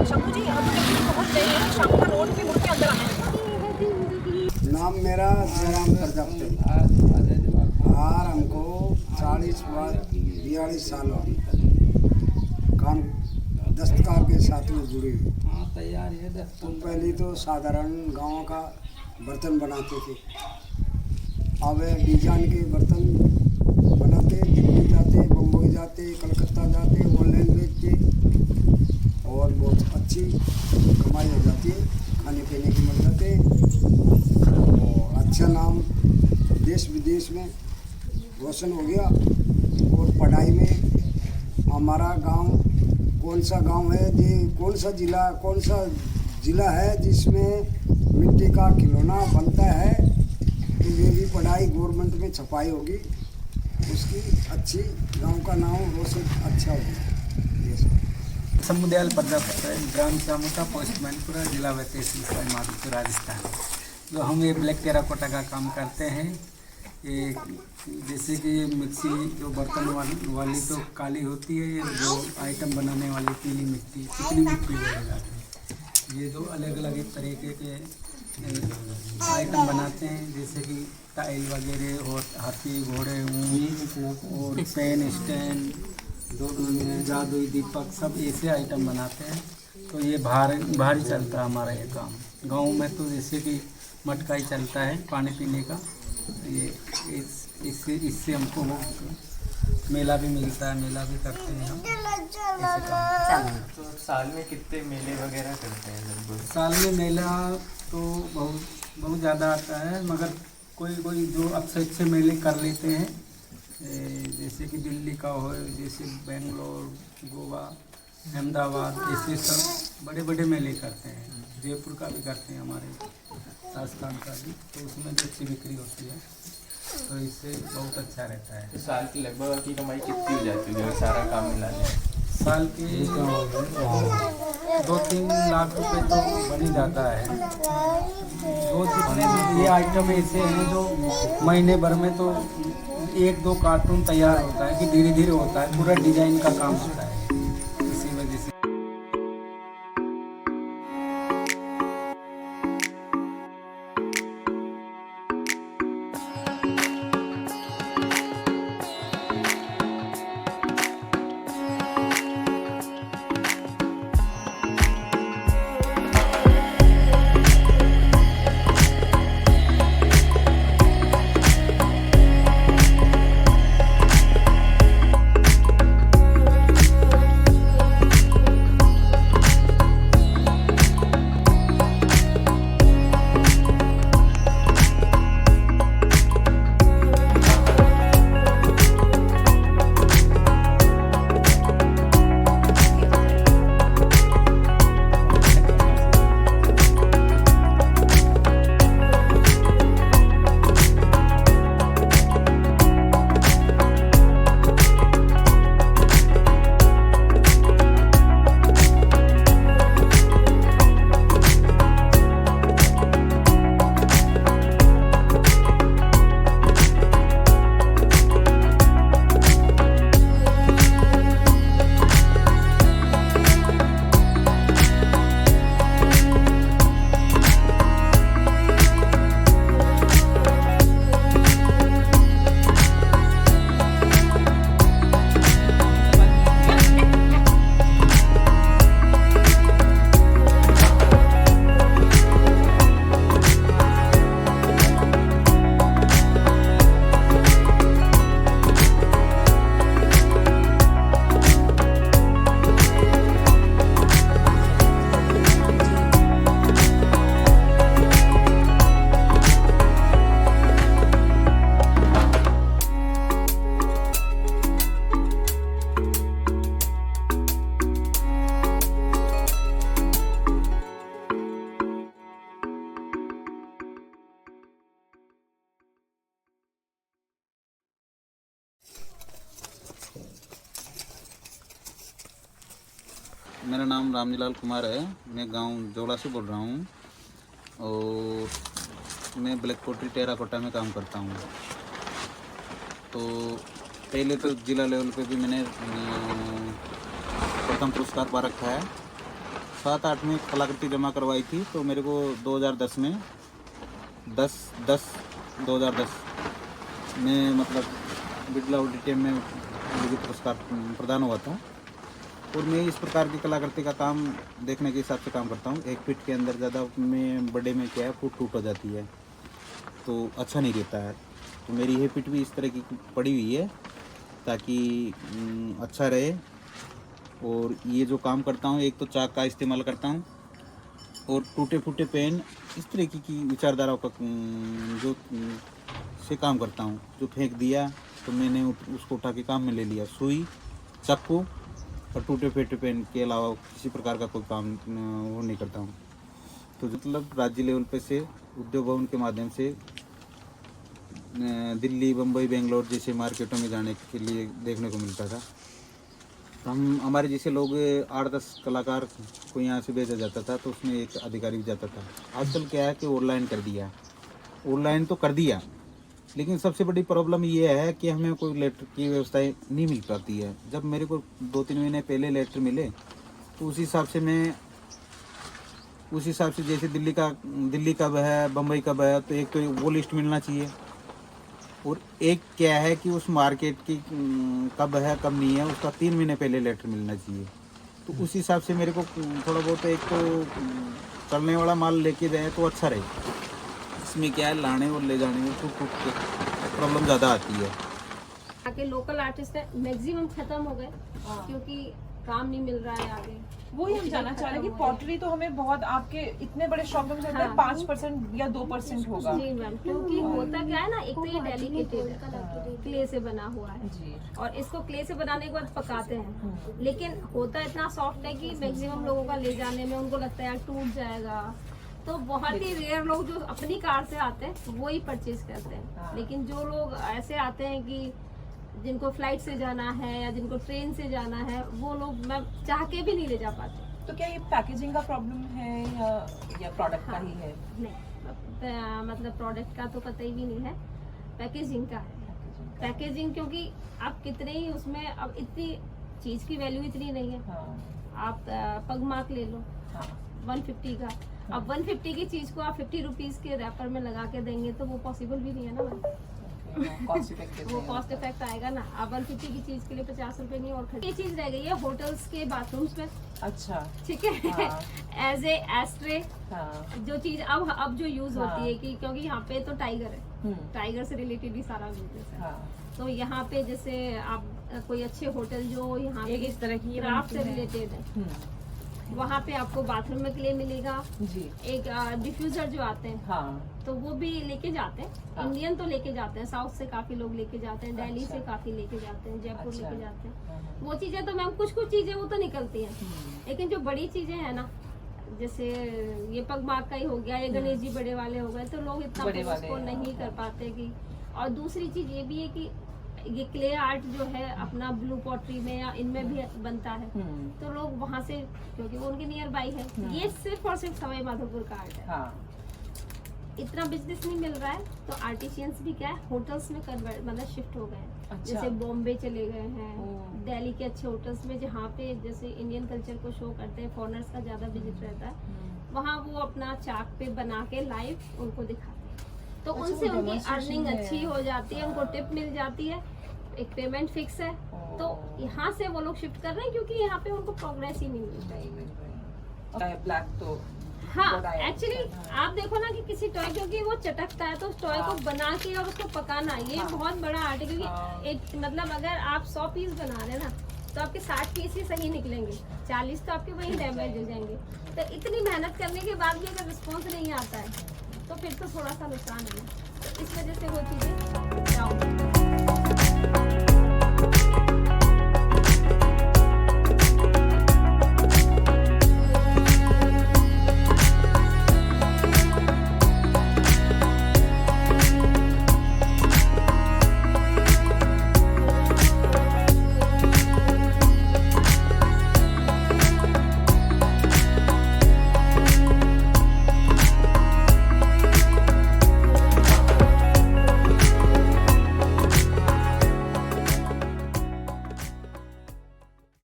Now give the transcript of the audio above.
शंभू जी अब पहुंच गए हैं शाम का रोड पे मुड़ के अंदर आना है। नाम मेरा जयराम प्रजापति। और हमको 42 साल हो गए काम दस्तकार के साथ में जुड़े हुए। तो पहले तो साधारण गांव का बर्तन बनाते थे, अब डिजाइन के बर्तन बनाते, दिल्ली जाते, बम्बई जाते, कलकत्ता जाते, ऑनलाइन बेचते और बहुत अच्छी कमाई हो जाती है, खाने पीने की मिल जाते और अच्छा नाम देश विदेश में रोशन हो गया। और पढ़ाई में हमारा गांव कौन सा गांव है जी, कौन सा ज़िला है जिसमें मिट्टी का खिलौना बनता है, तो ये भी पढ़ाई गवर्नमेंट में छपाई होगी, उसकी अच्छी गांव का नाम रोशन अच्छा होगा। समुदयाल प्रजापति, ग्राम चामुटा, पोस्ट मैनपुरा, जिला तहसील माधोपुर, राजस्थान। जो हम ये ब्लैक टेराकोटा का काम करते हैं, ये जैसे कि ये मिक्सी जो बर्तन वाली तो काली होती है, ये जो आइटम बनाने वाली पीली मिट्टी, चिकनी मिट्टी वगैरह, ये दो अलग अलग एक तरीके के आइटम बनाते हैं, जैसे कि टाइल वगैरह और हाथी घोड़े और पेन स्टैंड, जादुई दीपक, सब ऐसे आइटम बनाते हैं। तो ये भारी चलता है हमारा ये काम। गांव में तो जैसे कि मटका ही चलता है पानी पीने का, तो ये इससे हमको मेला भी मिलता है, मेला भी करते हैं हम ऐसे काम। तो साल में कितने मेले वगैरह करते हैं लगभग? साल में मेला तो बहुत ज़्यादा आता है, मगर कोई जो अच्छे मेले कर लेते हैं, जैसे कि दिल्ली का हो, जैसे बेंगलोर, गोवा, अहमदाबाद, ऐसे सब बड़े बड़े मेले करते हैं। जयपुर का भी करते हैं, हमारे राजस्थान का भी, तो उसमें भी अच्छी बिक्री होती है, तो इससे बहुत अच्छा रहता है। तो साल की लगभग की कमाई कितनी हो जाती है अगर सारा काम मिला लें? साल की 2-3 लाख रुपए तो बन ही जाता है। ये आइटम ऐसे हैं जो महीने भर में तो 1-2 कार्टून तैयार होता है, कि धीरे धीरे होता है, पूरा डिजाइन का काम होता है, इसी वजह से। मेरा नाम रामजीलाल कुमार है। मैं गांव जोड़ा से बोल रहा हूँ और मैं ब्लैक पोट्री टेराकोटा में काम करता हूँ। तो पहले तो जिला लेवल पे भी मैंने प्रथम पुरस्कार पा रखा है 7-8 में कलाकृति जमा करवाई थी, तो मेरे को 2010 में 2010 में मतलब बिरला ऑडिटोरियम में मुझे पुरस्कार प्रदान हुआ था। और मैं इस प्रकार की कलाकृति का काम देखने के हिसाब से काम करता हूँ। 1 फीट के अंदर ज़्यादा में बड़े में क्या है फुट टूट हो जाती है, तो अच्छा नहीं रहता है। तो मेरी ये पिट भी इस तरह की पड़ी हुई है ताकि अच्छा रहे। और ये जो काम करता हूँ, एक तो चाक का इस्तेमाल करता हूँ और टूटे फूटे पेन इस तरह की विचारधाराओं का जो से काम करता हूँ। जो फेंक दिया तो मैंने उसको उठा के काम में ले लिया। सुई, चाकू और टूटे फूटे पेन के अलावा किसी प्रकार का कोई काम वो नहीं करता हूँ। तो मतलब राज्य लेवल पे से उद्योग भवन के माध्यम से दिल्ली, बम्बई, बेंगलोर जैसे मार्केटों में जाने के लिए देखने को मिलता था। तो हमारे जैसे लोग 8-10 कलाकार को यहाँ से भेजा जाता था, तो उसमें एक अधिकारी भी जाता था। आजकल क्या है कि ऑनलाइन कर दिया, ऑनलाइन तो कर दिया, लेकिन सबसे बड़ी प्रॉब्लम ये है कि हमें कोई लेटर की व्यवस्था नहीं मिल पाती है। जब मेरे को 2-3 महीने पहले लेटर मिले तो उस हिसाब से जैसे दिल्ली कब है, बम्बई कब है, तो एक तो वो लिस्ट मिलना चाहिए। और एक क्या है कि उस मार्केट की कब है कब नहीं है उसका 3 महीने पहले लेटर मिलना चाहिए। तो उस हिसाब से मेरे को थोड़ा बहुत एक तो चलने वाला माल लेके जाए तो अच्छा रहे। इसमें क्या है लाने और ले जाने में टूट के प्रॉब्लम ज़्यादा आती है। आगे लोकल आर्टिस्ट है मैक्सिमम खत्म हो गए क्योंकि काम नहीं मिल रहा है आगे। वो ही हम जानना चाह रहे हैं कि पॉटरी तो हमें बहुत आपके इतने बड़े शॉप में चलता है 5% या 2% होगा। जी मैम, क्योंकि होता क्या है ना, एक तो ये डेलिकेटेड है, क्ले से बना हुआ है जी। और इसको क्ले से बनाने के बाद पकाते हैं, लेकिन होता इतना सॉफ्ट है कि मैक्सिमम लोगों का ले जाने में उनको लगता है यार टूट जाएगा। तो बहुत ही रेयर लोग जो अपनी कार से आते हैं वो ही परचेज करते हैं। लेकिन जो लोग ऐसे आते हैं कि जिनको फ्लाइट से जाना है या जिनको ट्रेन से जाना है, वो लोग मैं चाह के भी नहीं ले जा पाते। तो क्या ये पैकेजिंग का प्रॉब्लम है या प्रोडक्ट का ही है? नहीं, मतलब प्रोडक्ट का तो कतई भी नहीं है, पैकेजिंग का है। पैकेजिंग क्योंकि आप कितने ही उसमें, अब इतनी चीज की वैल्यू इतनी नहीं है। आप पग मार्क ले लो 150 का, अब 150 की चीज को आप 50 रुपीज के रैपर में लगा के देंगे तो वो पॉसिबल भी नहीं है ना मैम। वो कॉस्ट इफेक्ट आएगा ना। अब 150 की चीज के लिए 50 रुपए नहीं और ये चीज रह गई है होटल्स के बाथरूम्स में। अच्छा, ठीक है। एज ए एस्ट्रे जो चीज अब जो यूज होती है कि क्योंकि यहाँ पे तो टाइगर है, टाइगर से रिलेटेड ही सारा बिजनेस है। तो यहाँ पे जैसे आप कोई अच्छे होटल जो यहाँ पे इस तरह की क्राफ्ट से रिलेटेड है, वहाँ पे आपको बाथरूम में क्ले मिलेगा जी। एक डिफ्यूजर जो आते हैं तो वो भी लेके जाते हैं। इंडियन तो लेके जाते हैं, साउथ से काफी लोग लेके जाते हैं, दिल्ली से काफी लेके जाते हैं, जयपुर लेके जाते हैं। वो चीजें तो मैम कुछ चीजें वो तो निकलती हैं, लेकिन जो बड़ी चीजें हैं ना, जैसे ये पग मार्क का ही हो गया, ये गणेश जी बड़े वाले हो गए, तो लोग इतना उसको नहीं कर पाते कि। और दूसरी चीज ये भी है कि ये क्ले आर्ट जो है अपना ब्लू पॉटरी में या इनमें भी बनता है, तो लोग वहाँ से, क्योंकि वो उनके नियर बाई है, ये सिर्फ और सिर्फ सवाई माधोपुर का आर्ट है। इतना बिजनेस नहीं मिल रहा है, तो आर्टिशियंस भी क्या है होटल्स में कन्वर्ट मतलब शिफ्ट हो गए हैं। अच्छा। जैसे बॉम्बे चले गए हैं, दिल्ली के अच्छे होटल्स में जहाँ पे जैसे इंडियन कल्चर को शो करते हैं, फॉरेनर्स का ज्यादा विजिट रहता है, वहाँ वो अपना चाक पे बना के लाइव उनको दिखाते हैं। तो उनसे उनकी अर्निंग अच्छी हो जाती है, उनको टिप मिल जाती है, एक पेमेंट फिक्स है। तो यहाँ से वो लोग शिफ्ट कर रहे हैं क्योंकि यहाँ पे उनको प्रोग्रेस ही नहीं मिल रही है। ब्लैक तो हाँ, एक्चुअली आप देखो ना कि किसी टॉय, क्योंकि वो चटकता है, तो उस टॉय को बना के और उसको पकाना, ये बहुत बड़ा आर्ट है। क्योंकि एक मतलब अगर आप 100 पीस बना रहे हैं ना, तो आपके 60 पीस ही सही निकलेंगे, 40 तो आपके वहीं डैमेज हो जाएंगे। तो इतनी मेहनत करने के बाद भी अगर रिस्पॉन्स नहीं आता है तो फिर तो थोड़ा सा नुकसान है। तो इस वजह से वो चीज़ें